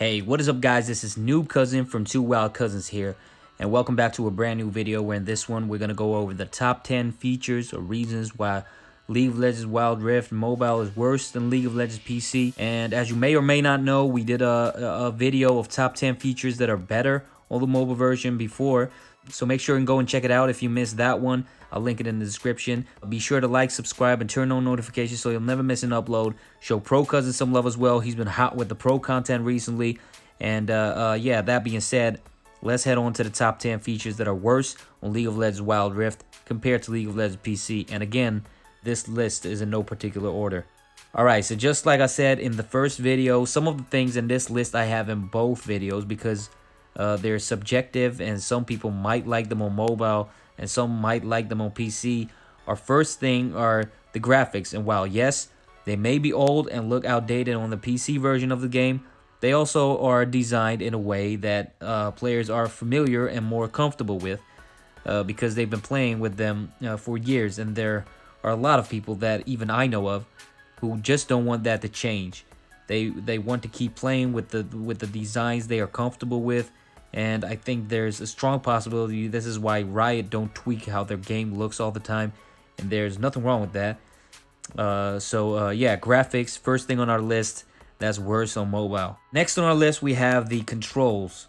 Hey, what is up guys? This is Noob Cousin from Two Wild Cousins here, and welcome back to a brand new video where in this one we're going to go over the top 10 features or reasons why League of Legends Wild Rift Mobile is worse than League of Legends PC. And as you may or may not know, we did a video of top 10 features that are better on the mobile version before, so make sure and go and check it out if you missed that one. I'll link it in the description. Be sure to like, subscribe, and turn on notifications so you'll never miss an upload. Show Pro Cousin some love as well. He's been hot with the pro content recently. And yeah, that being said, let's head on to the top 10 features that are worse on League of Legends Wild Rift compared to League of Legends PC. And again, this list is in no particular order. Alright, so just like I said in the first video, some of the things in this list I have in both videos because they're subjective and some people might like them on mobile and some might like them on PC. Our first thing are the graphics, and while yes, they may be old and look outdated on the PC version of the game, they also are designed in a way that players are familiar and more comfortable with because they've been playing with them for years, and there are a lot of people that even I know of who just don't want that to change. They want to keep playing with the designs they are comfortable with. And I think there's a strong possibility this is why Riot don't tweak how their game looks all the time. And there's nothing wrong with that. Yeah, graphics, first thing on our list, that's worse on mobile. Next on our list, we have the controls.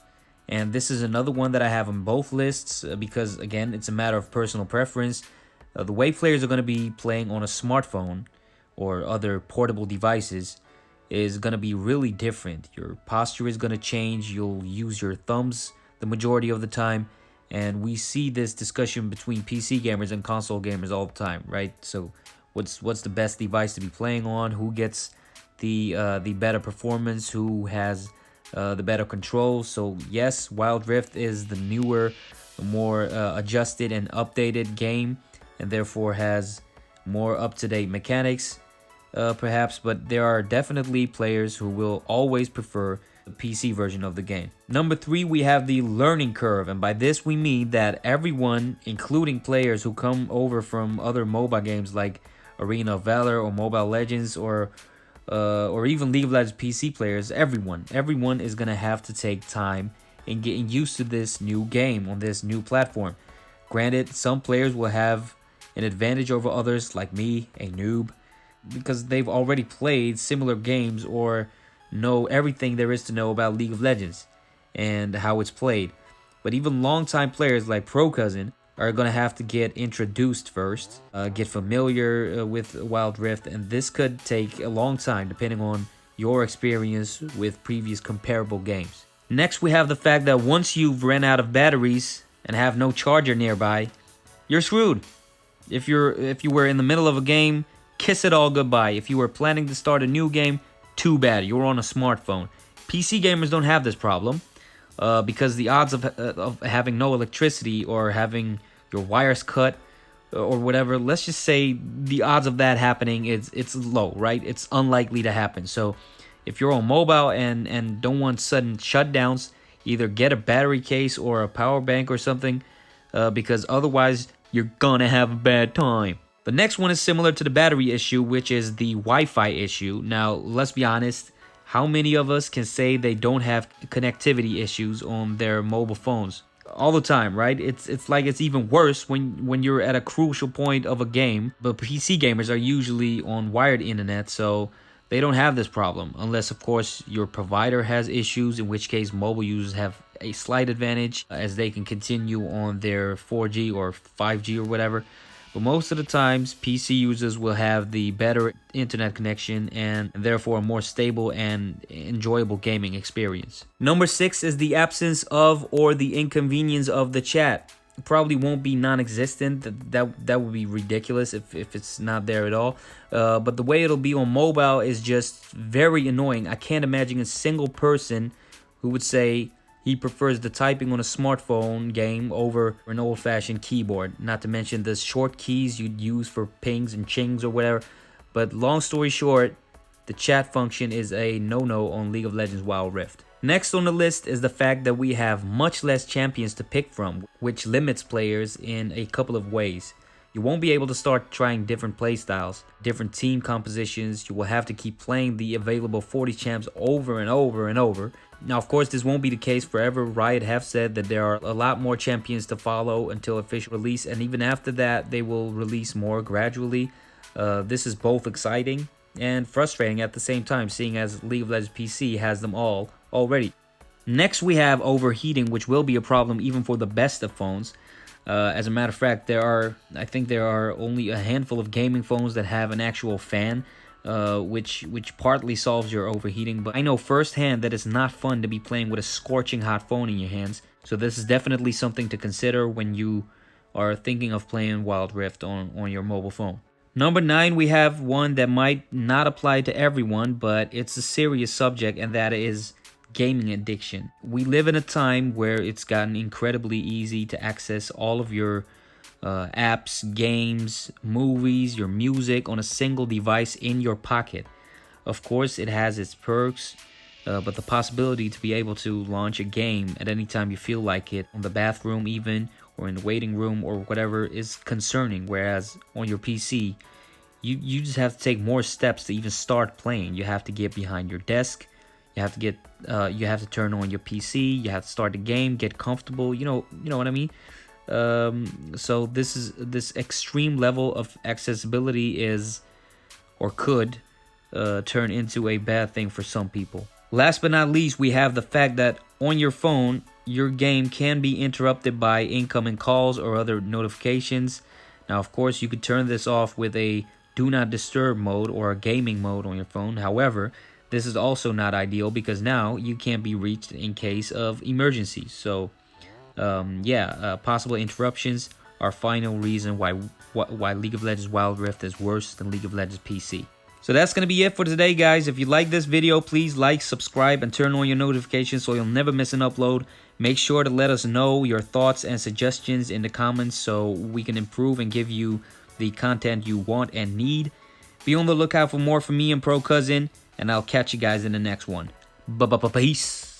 And this is another one that I have on both lists because, again, it's a matter of personal preference. The way players are going to be playing on a smartphone or other portable devices is going to be really different. Your posture is going to change. You'll use your thumbs the majority of the time. And we see this discussion between PC gamers and console gamers all the time, right? So what's the best device to be playing on? Who gets the better performance? Who has the better controls? So yes, Wild Rift is the newer, more adjusted and updated game, and therefore has more up-to-date mechanics. Perhaps, but there are definitely players who will always prefer the PC version of the game. Number 3, we have the learning curve, and by this we mean that everyone, including players who come over from other mobile games like Arena of Valor or Mobile Legends or even League of Legends PC players, everyone is gonna have to take time in getting used to this new game on this new platform. Granted, some players will have an advantage over others, like me, a noob, because they've already played similar games or know everything there is to know about League of Legends and how it's played. But even longtime players like Pro Cousin are going to have to get introduced first, get familiar with Wild Rift, and this could take a long time depending on your experience with previous comparable games. Next, we have the fact that once you've ran out of batteries and have no charger nearby, you're screwed. If you were in the middle of a game, kiss it all goodbye. If you were planning to start a new game, too bad. You're on a smartphone. PC gamers don't have this problem because the odds of having no electricity or having your wires cut or whatever, let's just say the odds of that happening, it's low, right? It's unlikely to happen. So if you're on mobile and don't want sudden shutdowns, either get a battery case or a power bank or something because otherwise you're gonna have a bad time. The next one is similar to the battery issue, which is the Wi-Fi issue. Now, let's be honest, how many of us can say they don't have connectivity issues on their mobile phones? All the time, right? It's like it's even worse when you're at a crucial point of a game. But PC gamers are usually on wired internet, so they don't have this problem. Unless, of course, your provider has issues, in which case mobile users have a slight advantage as they can continue on their 4G or 5G or whatever. But most of the times, PC users will have the better internet connection and therefore a more stable and enjoyable gaming experience. Number 6 is the absence of or the inconvenience of the chat. It probably won't be non-existent. That would be ridiculous if it's not there at all. But the way it'll be on mobile is just very annoying. I can't imagine a single person who would say he prefers the typing on a smartphone game over an old-fashioned keyboard. Not to mention the short keys you'd use for pings and chings or whatever. But long story short, the chat function is a no-no on League of Legends Wild Rift. Next on the list is the fact that we have much less champions to pick from, which limits players in a couple of ways. You won't be able to start trying different playstyles, different team compositions. You will have to keep playing the available 40 champs over and over and over. Now, of course, this won't be the case forever. Riot have said that there are a lot more champions to follow until official release, and even after that, they will release more gradually. This is both exciting and frustrating at the same time, seeing as League of Legends PC has them all already. Next, we have overheating, which will be a problem even for the best of phones. As a matter of fact, I think there are only a handful of gaming phones that have an actual fan, which partly solves your overheating. But I know firsthand that it's not fun to be playing with a scorching hot phone in your hands. So this is definitely something to consider when you are thinking of playing Wild Rift on your mobile phone. Number 9, we have one that might not apply to everyone, but it's a serious subject, and that is gaming addiction. We live in a time where it's gotten incredibly easy to access all of your apps, games, movies, your music on a single device in your pocket. Of course, it has its perks, but the possibility to be able to launch a game at any time you feel like it, on the bathroom even, or in the waiting room or whatever, is concerning. Whereas on your PC, you just have to take more steps to even start playing. You have to get behind your desk. You have to turn on your PC. You have to start the game, get comfortable. You know what I mean. So this extreme level of accessibility is, or could, turn into a bad thing for some people. Last but not least, we have the fact that on your phone, your game can be interrupted by incoming calls or other notifications. Now, of course, you could turn this off with a do not disturb mode or a gaming mode on your phone. However, this is also not ideal because now you can't be reached in case of emergencies. So, possible interruptions are final reason why League of Legends Wild Rift is worse than League of Legends PC. So that's going to be it for today, guys. If you like this video, please like, subscribe, and turn on your notifications so you'll never miss an upload. Make sure to let us know your thoughts and suggestions in the comments so we can improve and give you the content you want and need. Be on the lookout for more from me and Pro Cousin, and I'll catch you guys in the next one. Peace.